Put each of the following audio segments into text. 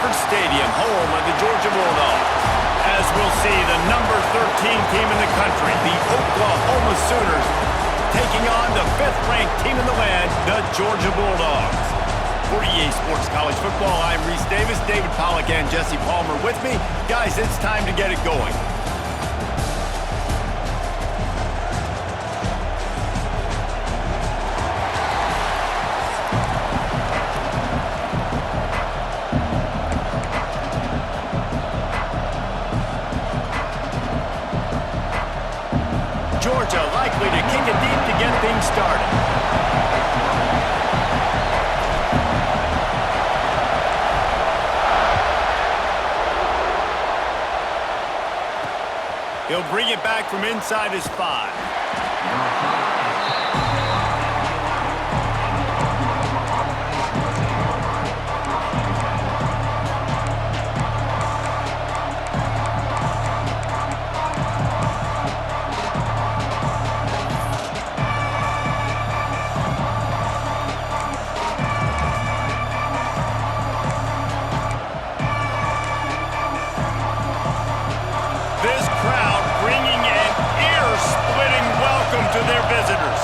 Sanford Stadium, home of the Georgia Bulldogs. As we'll see, the number 13 team in the country, the Oklahoma Sooners, taking on the 5th-ranked team in the land, the Georgia Bulldogs. For EA Sports College Football, I'm Reese Davis, David Pollack, and Jesse Palmer with me. Guys, it's time to get it going. Georgia likely to kick it deep to get things started. He'll bring it back from inside his 5. To their visitors.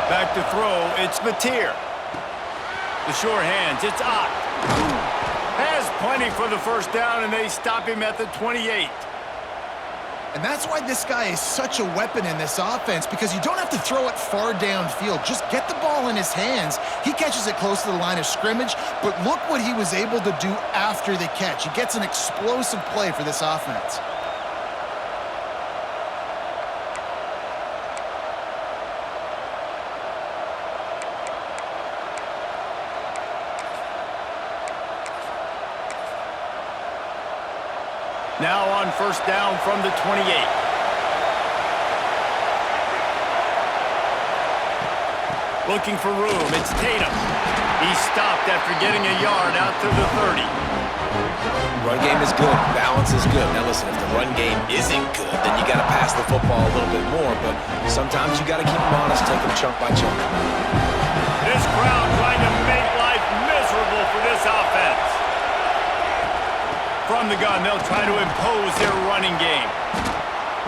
Back to throw, it's Mateer. The sure hands, it's Ott. Has plenty for the first down, and they stop him at the 28. And that's why this guy is such a weapon in this offense, because you don't have to throw it far downfield. Just get the ball in his hands. He catches it close to the line of scrimmage, but look what he was able to do after the catch. He gets an explosive play for this offense. Now on first down from the 28. Looking for room, it's Tatum. He stopped after getting a yard out to the 30. Run game is good, balance is good. Now listen, if the run game isn't good, then you got to pass the football a little bit more, but sometimes you got to keep them honest, take them chunk by chunk. This crowd trying to make life miserable for this offense. From the gun, they'll try to impose their running game.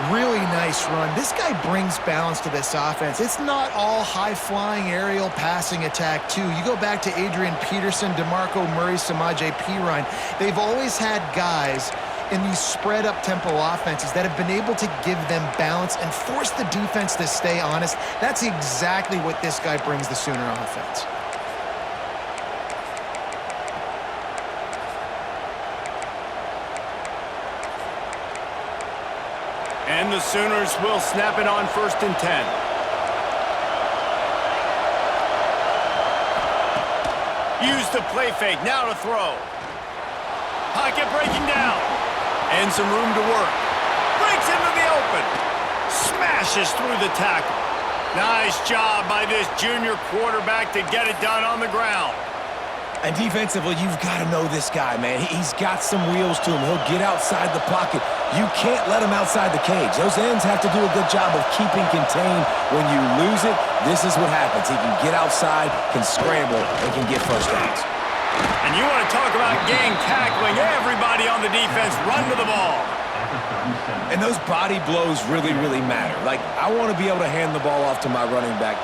Really nice run. This guy brings balance to this offense. It's not all high-flying aerial passing attack, too. You go back to Adrian Peterson, DeMarco Murray, Samaje Perine. They've always had guys in these spread-up tempo offenses that have been able to give them balance and force the defense to stay honest. That's exactly what this guy brings the Sooner offense. And the Sooners will snap it on 1st and 10. Use the play fake, now to throw. Pocket breaking down. And some room to work. Breaks into the open. Smashes through the tackle. Nice job by this junior quarterback to get it done on the ground. And defensively, you've got to know this guy, man. He's got some wheels to him. He'll get outside the pocket. You can't let him outside the cage. Those ends have to do a good job of keeping contained. When you lose it, this is what happens. He can get outside, can scramble, and can get first downs. And you want to talk about gang tackling. Everybody on the defense run to the ball. And those body blows really, really matter. Like, I want to be able to hand the ball off to my running back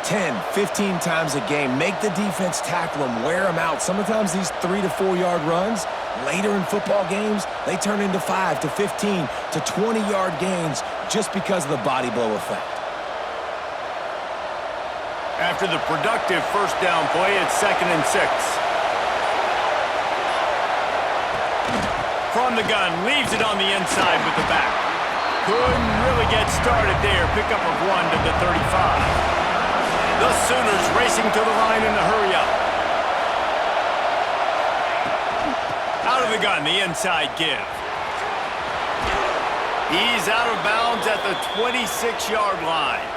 10, 15 times a game. Make the defense tackle them, wear them out. Sometimes these 3 to 4 yard runs, later in football games, they turn into 5 to 15 to 20 yard gains just because of the body blow effect. After the productive first down play, it's 2nd and 6. From the gun, leaves it on the inside with the back. Couldn't really get started there. Pickup of 1 to the 35. The Sooners racing to the line in the hurry up. Out of the gun, the inside give. He's out of bounds at the 26-yard line.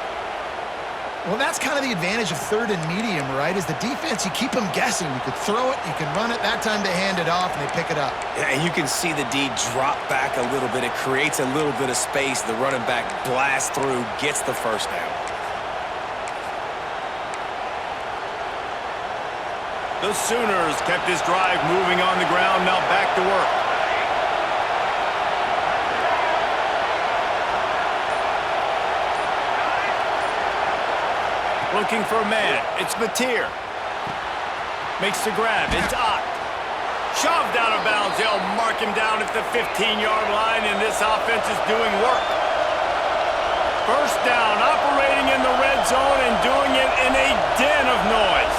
Well, that's kind of the advantage of 3rd and medium, right? Is the defense, you keep them guessing. You could throw it, you can run it. That time they hand it off and they pick it up. Yeah, and you can see the D drop back a little bit. It creates a little bit of space. The running back blasts through, gets the first down. The Sooners kept this drive moving on the ground, now back to work. Looking for a man. It's Mateer. Makes the grab. It's Ott. Shoved out of bounds. They'll mark him down at the 15-yard line, and this offense is doing work. First down, operating in the red zone and doing it in a den of noise.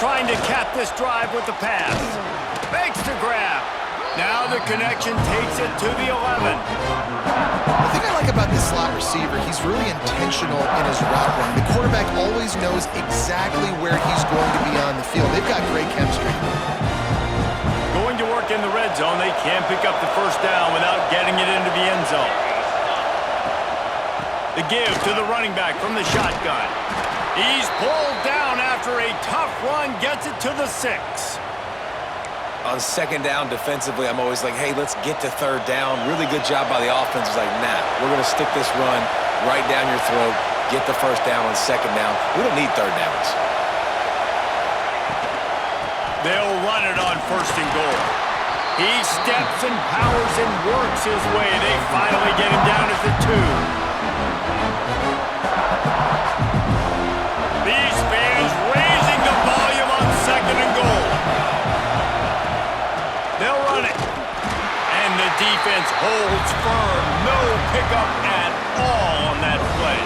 Trying to cap this drive with the pass. Makes the grab. Now the connection takes it to the 11. The thing I like about this slot receiver, he's really intentional in his route run. The quarterback always knows exactly where he's going to be on the field. They've got great chemistry. Going to work in the red zone. They can't pick up the first down without getting it into the end zone. The give to the running back from the shotgun. He's pulled down after a tough run, gets it to the 6. On second down defensively, I'm always like, hey, let's get to third down. Really good job by the offense. It's like, nah, we're going to stick this run right down your throat, get the first down on second down. We don't need third downs. They'll run it on first and goal. He steps and powers and works his way. They finally get him down at the 2. These fans raising the volume on second and goal. They'll run it. And the defense holds firm. No pickup at all on that play.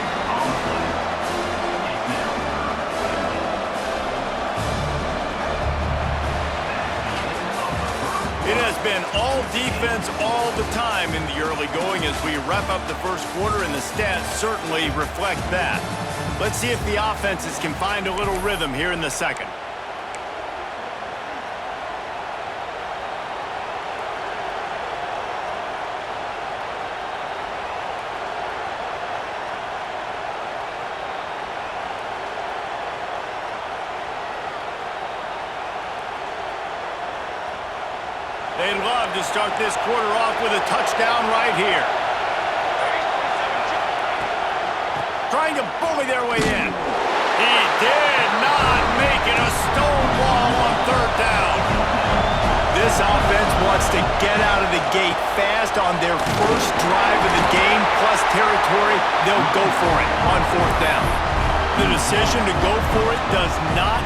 It has been all defense all the time in the early going as we wrap up the first quarter, and the stats certainly reflect that. Let's see if the offenses can find a little rhythm here in the second. They'd love to start this quarter off with a touchdown right here. Trying to bully their way in. He did not make it a stonewall on third down. This offense wants to get out of the gate fast on their first drive of the game, plus territory. They'll go for it on fourth down. The decision to go for it does not.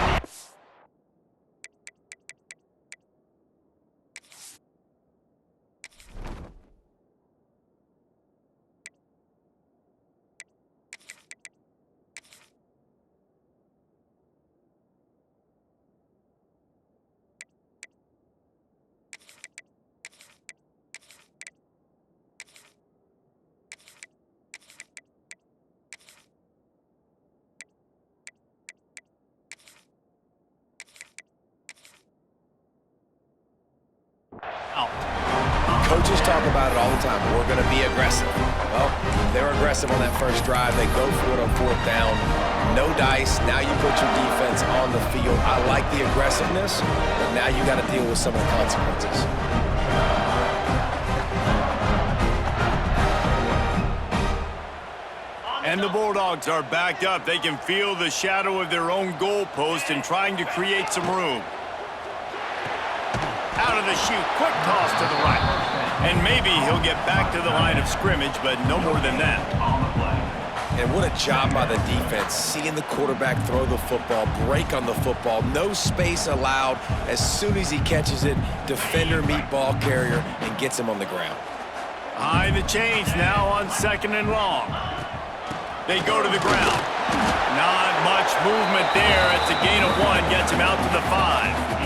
Coaches talk about it all the time. We're going to be aggressive. Well, they're aggressive on that first drive. They go for it on fourth down. No dice. Now you put your defense on the field. I like the aggressiveness, but now you got to deal with some of the consequences. And the Bulldogs are backed up. They can feel the shadow of their own goalpost and trying to create some room. Out of the chute, quick toss to the right. And maybe he'll get back to the line of scrimmage, but no more than that. And what a job by the defense, seeing the quarterback throw the football, break on the football, no space allowed. As soon as he catches it, defender meet ball carrier and gets him on the ground. Behind the chains now on second and long. They go to the ground. Not much movement there. It's a gain of 1, gets him out to the 5.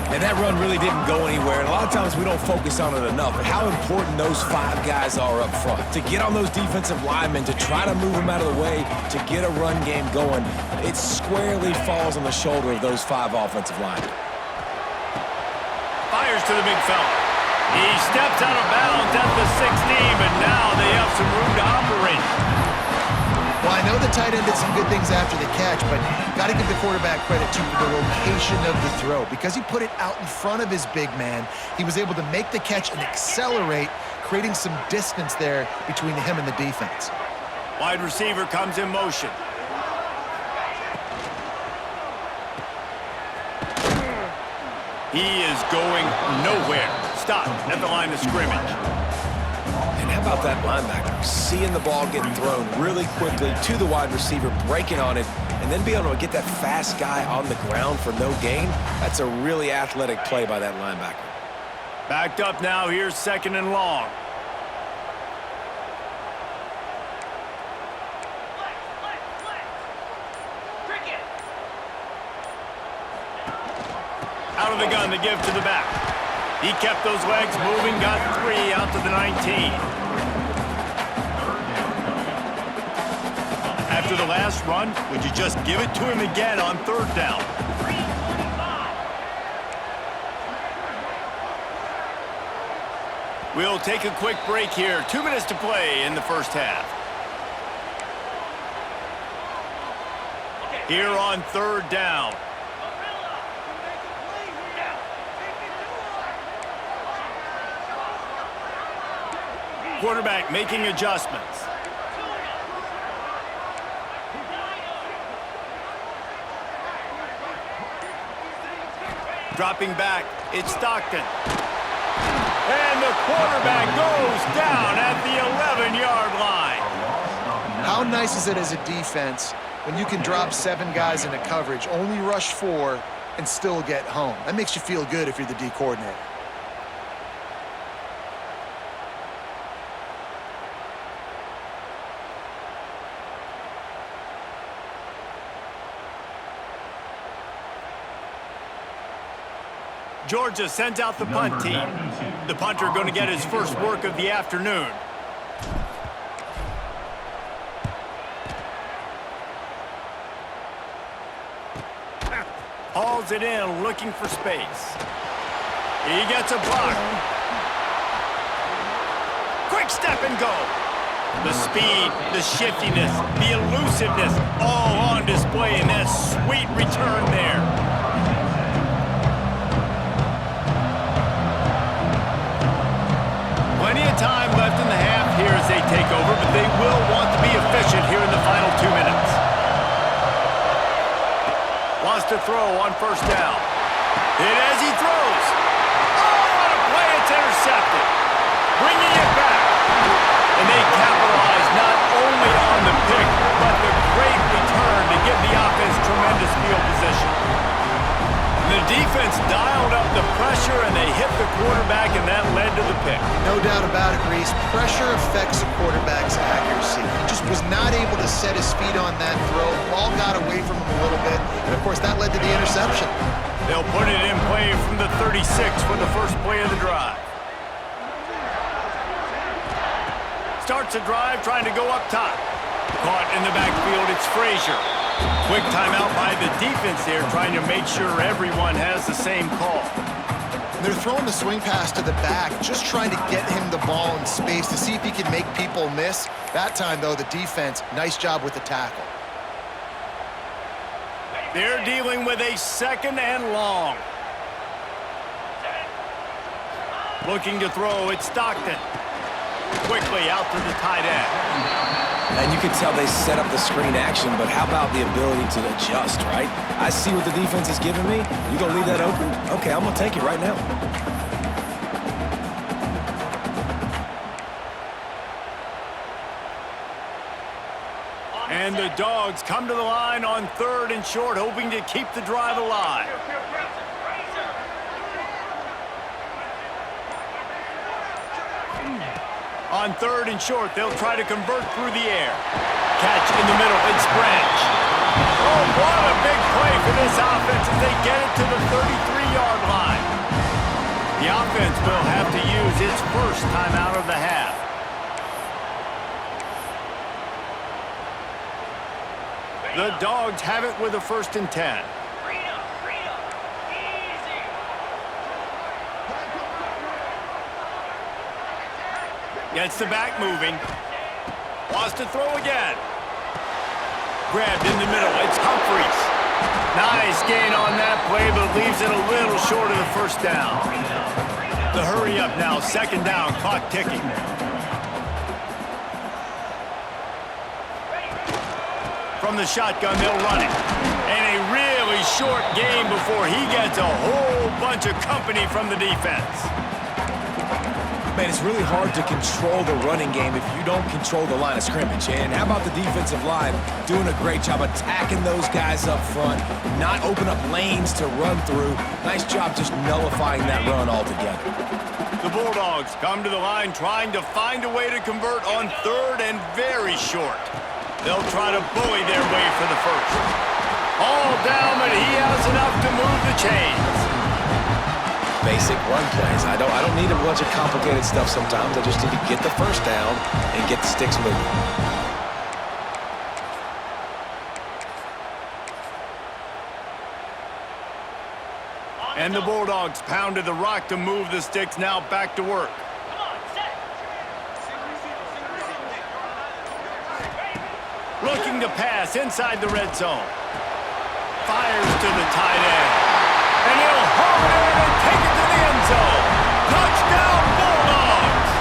And that run really didn't go anywhere. And a lot of times we don't focus on it enough. But how important those 5 guys are up front. To get on those defensive linemen, to try to move them out of the way, to get a run game going, it squarely falls on the shoulder of those 5 offensive linemen. Fires to the big fella. He steps out of bounds at the 16, but now they have some room to operate. Well, I know the tight end did some good things after the catch, but got to give the quarterback credit, too, for the location of the throw. Because he put it out in front of his big man, he was able to make the catch and accelerate, creating some distance there between him and the defense. Wide receiver comes in motion. He is going nowhere. Stop at the line of scrimmage. And how about that linebacker? Seeing the ball get thrown really quickly to the wide receiver, breaking on it, and then be able to get that fast guy on the ground for no gain. That's a really athletic play by that linebacker. Backed up now. Here's 2nd and long. Out of the gun to give to the back. He kept those legs moving, got 3 out to the 19. After the last run, would you just give it to him again on 3rd down? We'll take a quick break here. 2 minutes to play in the first half. Here on 3rd down. Quarterback making adjustments. Dropping back, it's Stockton. And the quarterback goes down at the 11-yard line. How nice is it as a defense when you can drop 7 guys into coverage, only rush 4, and still get home? That makes you feel good if you're the D coordinator. Georgia sends out the punt team. The punter going to get his first work of the afternoon. Hauls it in, looking for space. He gets a block. Quick step and go. The speed, the shiftiness, the elusiveness, all on display in that sweet return there. Plenty of time left in the half here as they take over, but they will want to be efficient here in the final 2 minutes. Wants to throw on 1st down. Hit as he throws. Oh, what a play. It's intercepted. Bringing it back. And they capitalize not only on the pick, but the great return to give the offense tremendous field position. The defense dialed up the pressure, and they hit the quarterback, and that led to the pick. No doubt about it, Reese. Pressure affects a quarterback's accuracy. He just was not able to set his feet on that throw. Ball got away from him a little bit, and, of course, that led to the interception. They'll put it in play from the 36 for the first play of the drive. Starts a drive trying to go up top. Caught in the backfield, it's Frazier. Quick timeout by the defense there, trying to make sure everyone has the same call. They're throwing the swing pass to the back, just trying to get him the ball in space to see if he can make people miss. That time, though, the defense, nice job with the tackle. They're dealing with a 2nd and long. Looking to throw, it's Stockton. Quickly out to the tight end. And you can tell they set up the screen action, but how about the ability to adjust, right? I see what the defense is giving me. You gonna leave that open? Okay, I'm gonna take it right now. And the Dogs come to the line on 3rd and short, hoping to keep the drive alive. On 3rd and short, they'll try to convert through the air. Catch in the middle, it's Branch. Oh, what a big play for this offense as they get it to the 33-yard line. The offense will have to use its first timeout of the half. The Dogs have it with a 1st and 10. Gets the back moving. Wants to throw again. Grabbed in the middle. It's Humphries. Nice gain on that play, but leaves it a little short of the first down. The hurry up now. Second down. Clock ticking. From the shotgun, they'll run it. And a really short game before he gets a whole bunch of company from the defense. Man, it's really hard to control the running game if you don't control the line of scrimmage. And how about the defensive line doing a great job attacking those guys up front, not open up lanes to run through. Nice job just nullifying that run altogether. The Bulldogs come to the line trying to find a way to convert on third and very short. They'll try to bully their way for the first. All down, but he has enough to move the chains. Basic run plays. I don't need a bunch of complicated stuff sometimes. I just need to get the first down and get the sticks moving. And the Bulldogs pounded the rock to move the sticks, now back to work. Looking to pass inside the red zone. Fires to the tight end. And he'll haul it in and take it to the end zone. Touchdown, Bulldogs!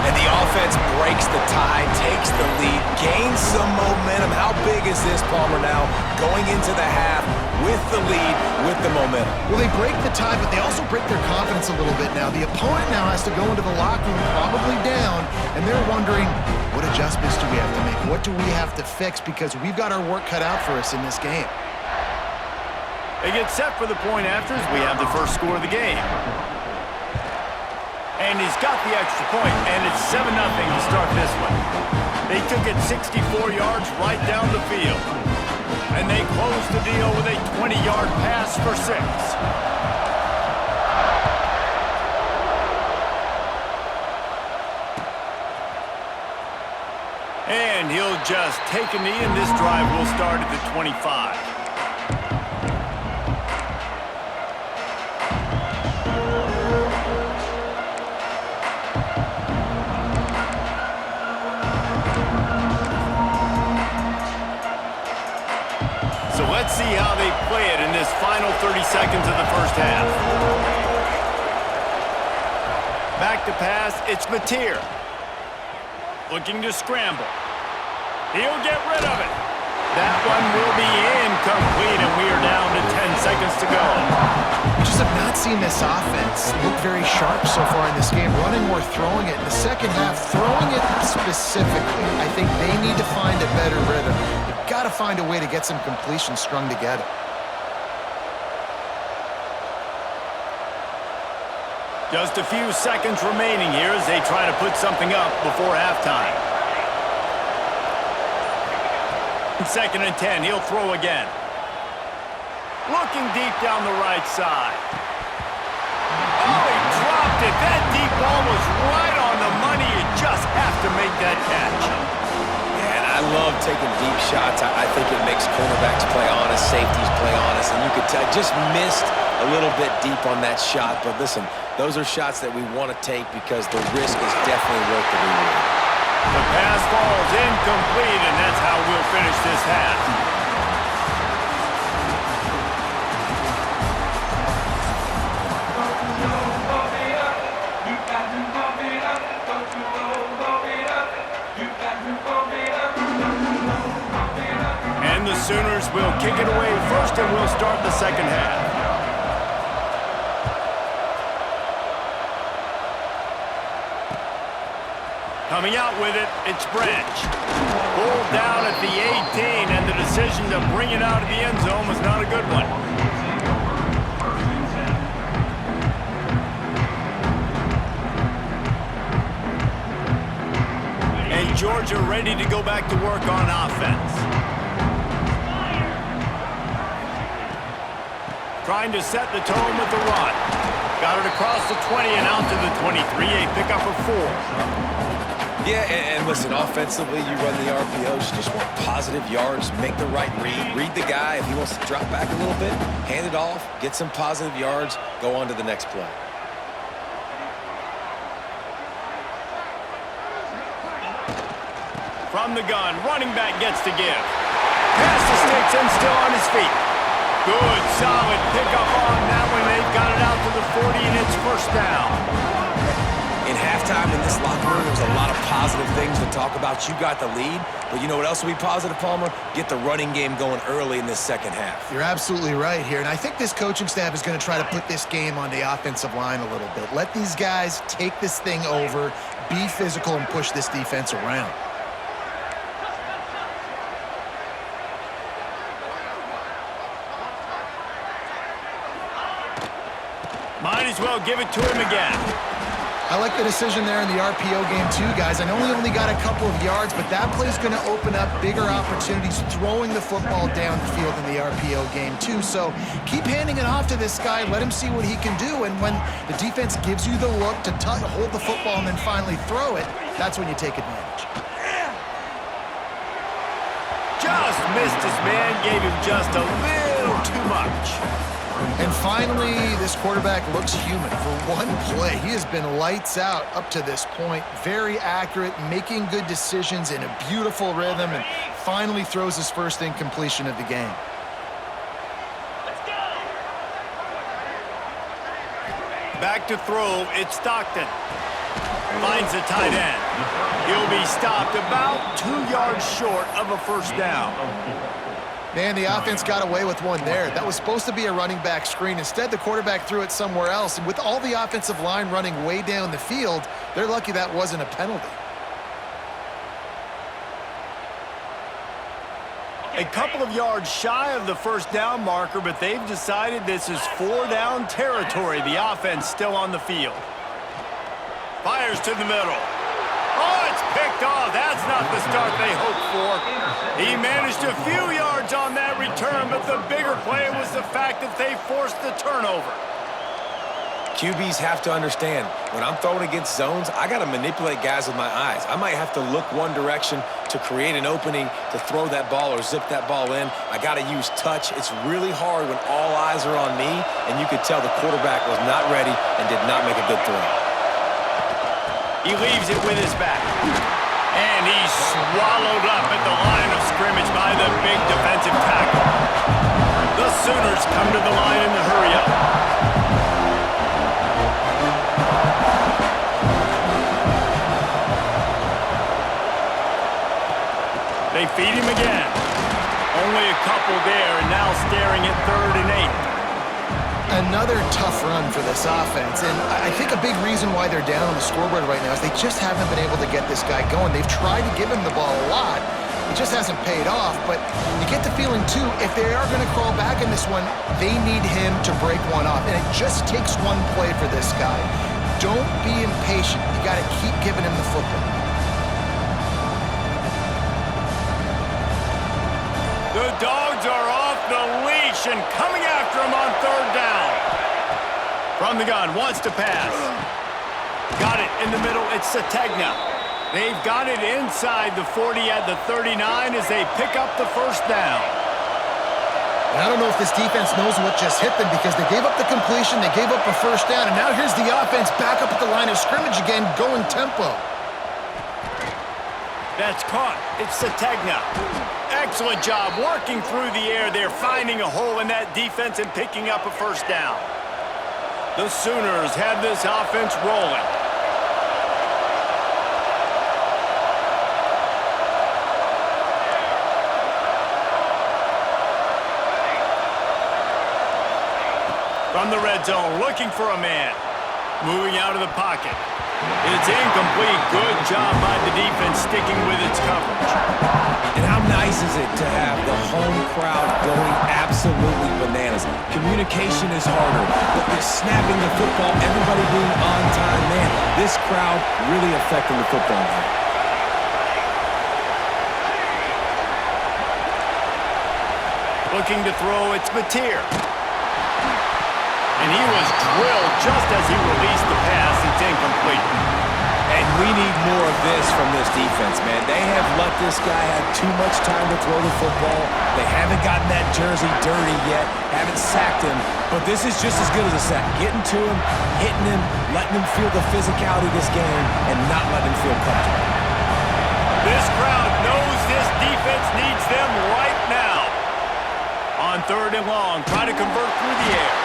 And the offense breaks the tie, takes the lead, gains some momentum. How big is this, Palmer, now going into the half with the lead, with the momentum? Well, they break the tie, but they also break their confidence a little bit now. The opponent now has to go into the locker room probably down, and they're wondering, what adjustments do we have to make? What do we have to fix? Because we've got our work cut out for us in this game. They get set for the point afters. We have the first score of the game. And he's got the extra point, and it's 7-0 to start this one. They took it 64 yards right down the field. And they closed the deal with a 20-yard pass for 6. And he'll just take a knee, and this drive will start at the 25. So let's see how they play it in this final 30 seconds of the first half. Back to pass, it's Mateer. Looking to scramble. He'll get rid of it. That one will be incomplete, and we are down to 10 seconds to go. We just have not seen this offense look very sharp so far in this game, running or throwing it. In the second half, throwing it specifically, I think they need to find a better rhythm. They've got to find a way to get some completions strung together. Just a few seconds remaining here as they try to put something up before halftime. 2nd and 10, he'll throw again. Looking deep down the right side. Oh, he dropped it. That deep ball was right on the money. You just have to make that catch. And I love taking deep shots. I think it makes cornerbacks play honest, safeties play honest, and you could tell just missed a little bit deep on that shot. But listen, those are shots that we want to take because the risk is definitely worth the reward. The pass falls incomplete, and that's how we'll finish this half. And the Sooners will kick it away first, and we'll start the second half. Coming out with it, it's Branch. Pulled down at the 18, and the decision to bring it out of the end zone was not a good one. And Georgia ready to go back to work on offense. Trying to set the tone with the run. Got it across the 20 and out to the 23, a pickup of 4. Yeah, and listen, offensively, you run the RPOs, you just want positive yards, make the right read the guy. If he wants to drop back a little bit, hand it off, get some positive yards, go on to the next play. From the gun, running back gets to give. Pass the sticks and still on his feet. Good, solid pickup on that one. They've got it out to the 40, and it's first down. In halftime in this locker room, there's a lot of positive things to talk about. You got the lead, but you know what else will be positive, Palmer? Get the running game going early in this second half. You're absolutely right here, and I think this coaching staff is going to try to put this game on the offensive line a little bit. Let these guys take this thing over, be physical, and push this defense around. Might as well give it to him again. I like the decision there in the RPO game too, guys. I know he only got a couple of yards, but that play's going to open up bigger opportunities throwing the football down the field in the RPO game too. So keep handing it off to this guy. Let him see what he can do. And when the defense gives you the look to hold the football and then finally throw it, that's when you take advantage. Just missed his man, gave him just a little too much. And finally, this quarterback looks human. For one play, he has been lights out up to this point. Very accurate, making good decisions in a beautiful rhythm, and finally throws his first incompletion of the game. Back to throw, it's Stockton. Finds the tight end. He'll be stopped about 2 yards short of a first down. Man, the offense got away with one there. That was supposed to be a running back screen. Instead, the quarterback threw it somewhere else. And with all the offensive line running way down the field, they're lucky that wasn't a penalty. A couple of yards shy of the first down marker, but they've decided this is 4-down territory. The offense still on the field. Fires to the middle. Oh, it's picked off. That's not the start they hoped for. He managed a few yards on that return, but the bigger play was the fact that they forced the turnover. QBs have to understand, when I'm throwing against zones, I got to manipulate guys with my eyes. I might have to look one direction to create an opening to throw that ball or zip that ball in. I got to use touch. It's really hard when all eyes are on me, and you could tell the quarterback was not ready and did not make a good throw. He leaves it with his back. And he's swallowed up at the line of scrimmage by the big defensive tackle. The Sooners come to the line in the hurry-up. They feed him again. Only a couple there, and now staring at 3rd and 8. Another tough run for this offense, and I think a big reason why they're down on the scoreboard right now is they just haven't been able to get this guy going. They've tried to give him the ball a lot. It just hasn't paid off, but you get the feeling, too, if they are going to crawl back in this one, they need him to break one off, and it just takes one play for this guy. Don't be impatient. You got to keep giving him the football. The Dogs are off the leash and coming after him on 3rd down. From the gun, wants to pass. Got it in the middle, it's Sategna. They've got it inside the 40 at the 39 as they pick up the first down. And I don't know if this defense knows what just hit them because they gave up the completion, they gave up a first down, and now here's the offense back up at the line of scrimmage again, going tempo. That's caught. It's Sategna. Excellent job working through the air there, finding a hole in that defense and picking up a first down. The Sooners have this offense rolling. From the red zone, looking for a man. Moving out of the pocket. It's incomplete. Good job by the defense sticking with its coverage. And how nice is it to have the home crowd going absolutely bananas? Communication is harder, but they're snapping the football, everybody being on time. Man, this crowd really affecting the football game. Looking to throw, it's Mateer. And he was drilled just as he released the pass. It's incomplete. And we need more of this from this defense, man. They have let this guy have too much time to throw the football. They haven't gotten that jersey dirty yet, haven't sacked him, but this is just as good as a sack. Getting to him, hitting him, letting him feel the physicality of this game, and not letting him feel comfortable. This crowd knows 3rd and long. Try to convert through the air.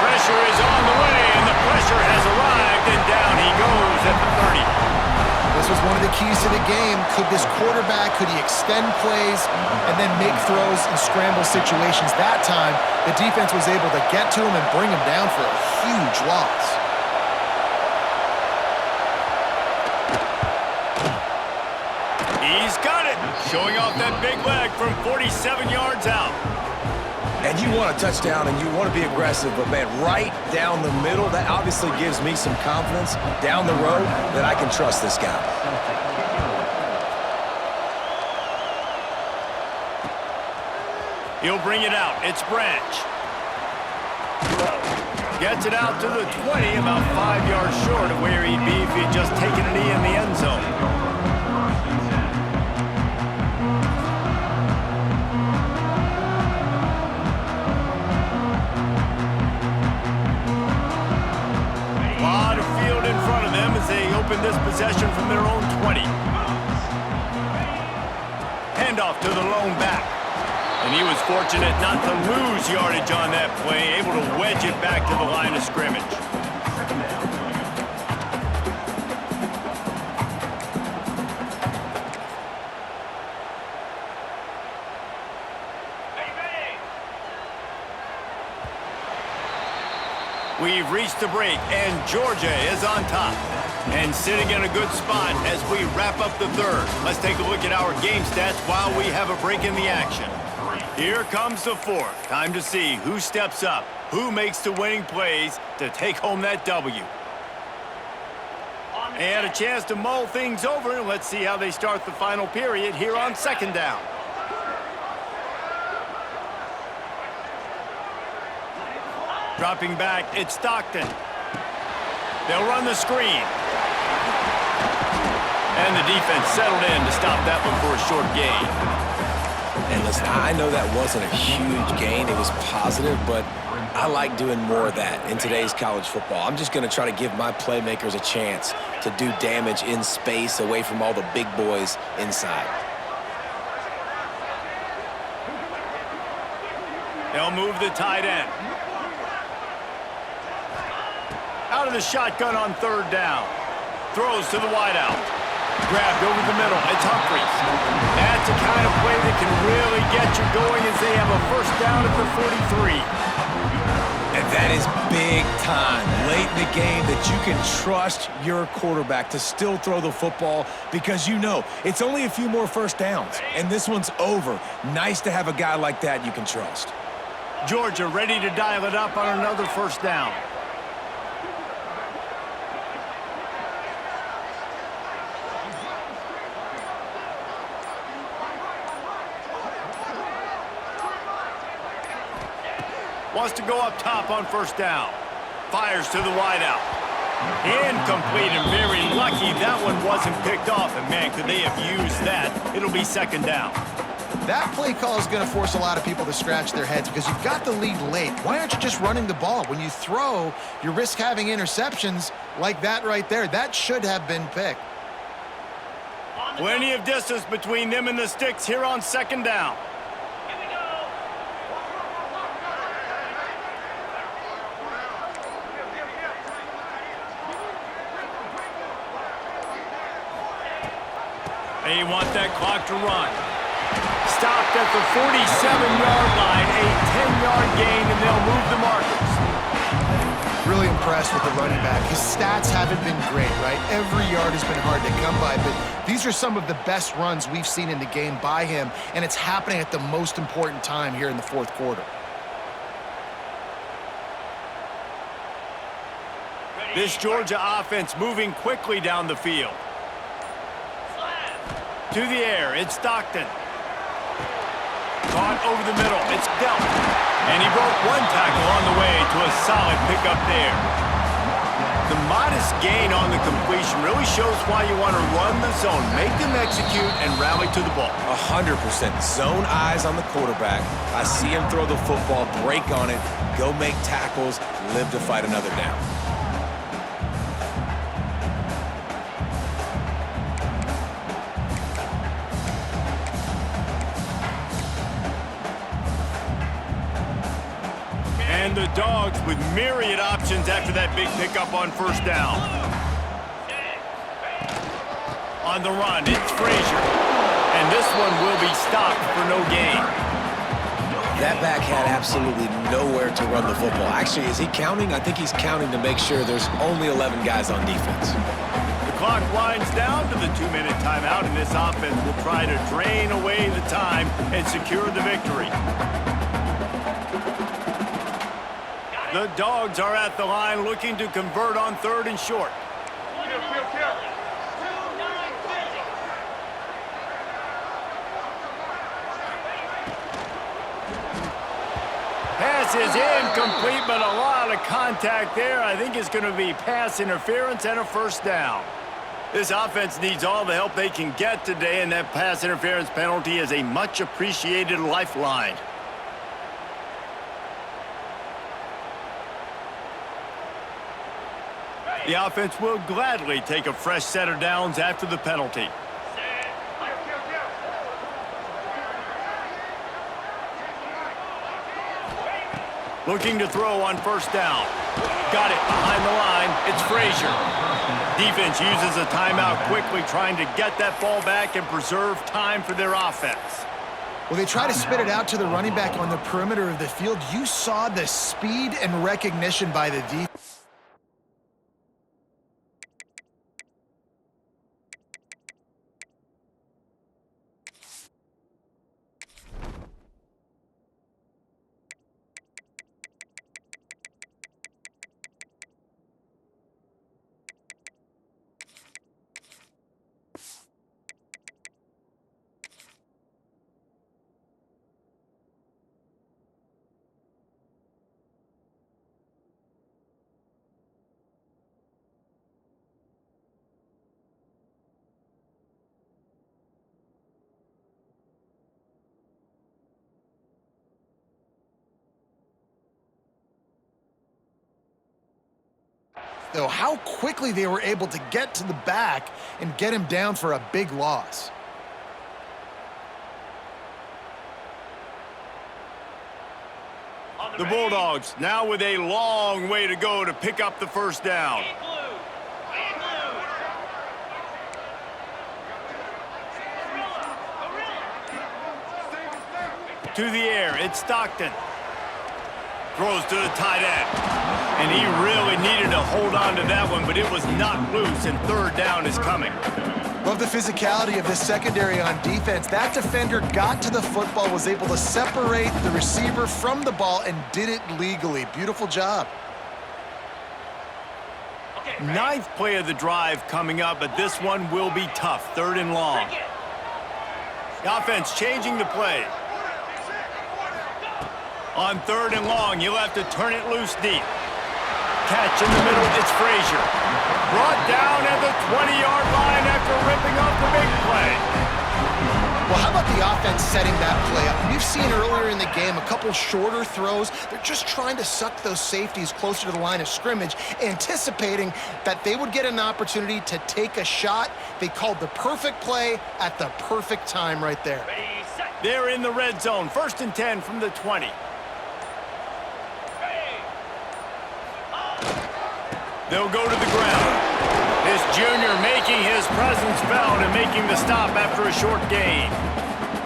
Pressure is on the way, and the pressure has arrived, and down he goes at the 30. This was one of the keys to the game. Could this quarterback, could he extend plays and then make throws in scramble situations? That time, the defense was able to get to him and bring him down for a huge loss. He's got it, showing off that big leg from 47 yards out. And you want a touchdown and you want to be aggressive, but man, right down the middle, that obviously gives me some confidence down the road that I can trust this guy. He'll bring it out. It's Branch. Gets it out to the 20, about 5 yards short of where he'd be if he'd just taken a knee in the end zone. Open this possession from their own 20. Handoff to the lone back. And he was fortunate not to lose yardage on that play, able to wedge it back to the line of scrimmage. We've reached the break, and Georgia is on top. And sitting in a good spot as we wrap up the 3rd. Let's take a look at our game stats while we have a break in the action. Here comes the 4th. Time to see who steps up, who makes the winning plays to take home that W. And a chance to mull things over. Let's see how they start the final period here on 2nd down. Dropping back, it's Stockton. They'll run the screen. And the defense settled in to stop that one for a short gain. And listen, I know that wasn't a huge gain. It was positive, but I like doing more of that in today's college football. I'm just going to try to give my playmakers a chance to do damage in space away from all the big boys inside. They'll move the tight end. Out of the shotgun on 3rd down. Throws to the wideout. Grabbed over the middle. It's Humphries. That's a kind of play that can really get you going as they have a 1st down at the 43. And that is big time late in the game that you can trust your quarterback to still throw the football because you know it's only a few more 1st downs. And this one's over. Nice to have a guy like that you can trust. Georgia ready to dial it up on another 1st down. Wants to go up top on 1st down. Fires to the wideout. Incomplete, and very lucky that one wasn't picked off. And man, could they have used that? It'll be 2nd down. That play call is going to force a lot of people to scratch their heads because you've got the lead late. Why aren't you just running the ball? When you throw, you risk having interceptions like that right there. That should have been picked. Plenty of distance between them and the sticks here on 2nd down. They want that clock to run. Stopped at the 47-yard line, a 10-yard gain, and they'll move the markers. Really impressed with the running back. His stats haven't been great, right? Every yard has been hard to come by, but these are some of the best runs we've seen in the game by him, and it's happening at the most important time here in the 4th quarter. This Georgia offense moving quickly down the field. To the air, it's Stockton. Caught over the middle, it's Delp. And he broke one tackle on the way to a solid pickup there. The modest gain on the completion really shows why you want to run the zone, make them execute, and rally to the ball. 100%. Zone eyes on the quarterback. I see him throw the football, break on it, go make tackles, live to fight another down. And the Dogs with myriad options after that big pickup on first down. On the run, it's Frazier. And this one will be stopped for no gain. That back had absolutely nowhere to run the football. Actually, is he counting? I think he's counting to make sure there's only 11 guys on defense. The clock winds down to the 2-minute timeout, and this offense will try to drain away the time and secure the victory. The Dogs are at the line looking to convert on 3rd and short. Pass is incomplete, but a lot of contact there. I think it's going to be pass interference and a first down. This offense needs all the help they can get today, and that pass interference penalty is a much appreciated lifeline. The offense will gladly take a fresh set of downs after the penalty. Looking to throw on first down. Got it behind the line. It's Frazier. Defense uses a timeout quickly, trying to get that ball back and preserve time for their offense. Well, they try to spit it out to the running back on the perimeter of the field. You saw the speed and recognition by the defense. Though how quickly they were able to get to the back and get him down for a big loss. The Bulldogs now with a long way to go to pick up the first down. To the air, it's Stockton. Throws to the tight end. And he really needed to hold on to that one, but it was not loose, and 3rd down is coming. Love the physicality of this secondary on defense. That defender got to the football, was able to separate the receiver from the ball, and did it legally. Beautiful job. Ninth play of the drive coming up, but this one will be tough. 3rd and long. The offense changing the play. On 3rd and long, you'll have to turn it loose deep. Catch in the middle, it's Frazier. Brought down at the 20-yard line after ripping off the big play. Well, how about the offense setting that play up? We've seen earlier in the game a couple shorter throws. They're just trying to suck those safeties closer to the line of scrimmage, anticipating that they would get an opportunity to take a shot. They called the perfect play at the perfect time right there. They're in the red zone, 1st and 10 from the 20. They'll go to the ground. This junior making his presence felt and making the stop after a short gain.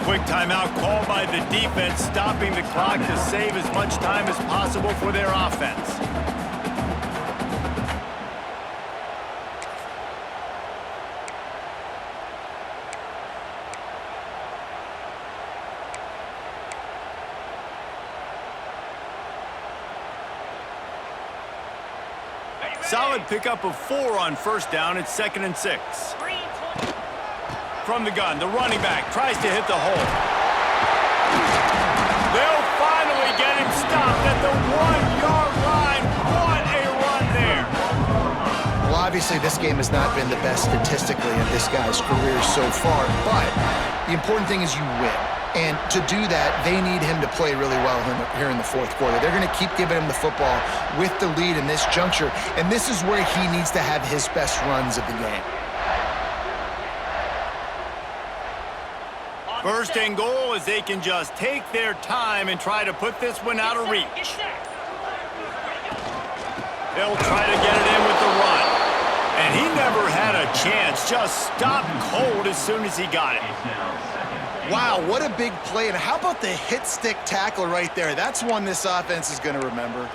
Quick timeout called by the defense, stopping the clock to save as much time as possible for their offense. Solid pickup of 4 on first down. It's 2nd and 6. From the gun, the running back tries to hit the hole. They'll finally get him stopped at the 1-yard line. What a run there. Well, obviously, this game has not been the best statistically in this guy's career so far, but the important thing is you win. And to do that, they need him to play really well here in the 4th quarter. They're going to keep giving him the football with the lead in this juncture, and this is where he needs to have his best runs of the game. 1st and goal as they can just take their time and try to put this one out of reach. He'll try to get it in with the run. And he never had a chance. Just stopped cold as soon as he got it. Wow, what a big play. And how about the hit stick tackle right there? That's one this offense is going to remember.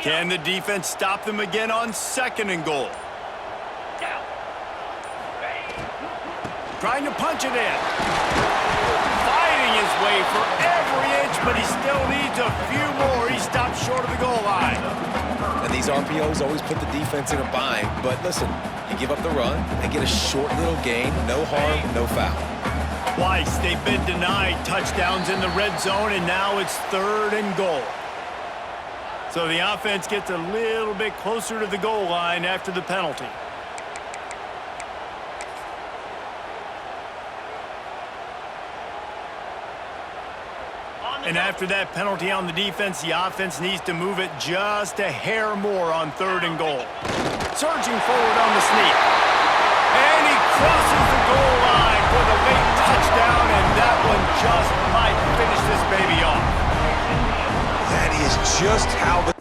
Can the defense stop them again on 2nd and goal? Trying to punch it in. Fighting his way for every inch, but he still needs a few more. He stopped short of the goal line. And these RPOs always put the defense in a bind. But listen, you give up the run, they get a short little gain, no harm, no foul. Twice they've been denied touchdowns in the red zone, and now it's 3rd and goal. So the offense gets a little bit closer to the goal line after the penalty. And after that penalty on the defense, the offense needs to move it just a hair more on 3rd and goal. Surging forward on the sneak. And he crosses the goal line for the late touchdown, and that one just might finish this baby off. That is just how the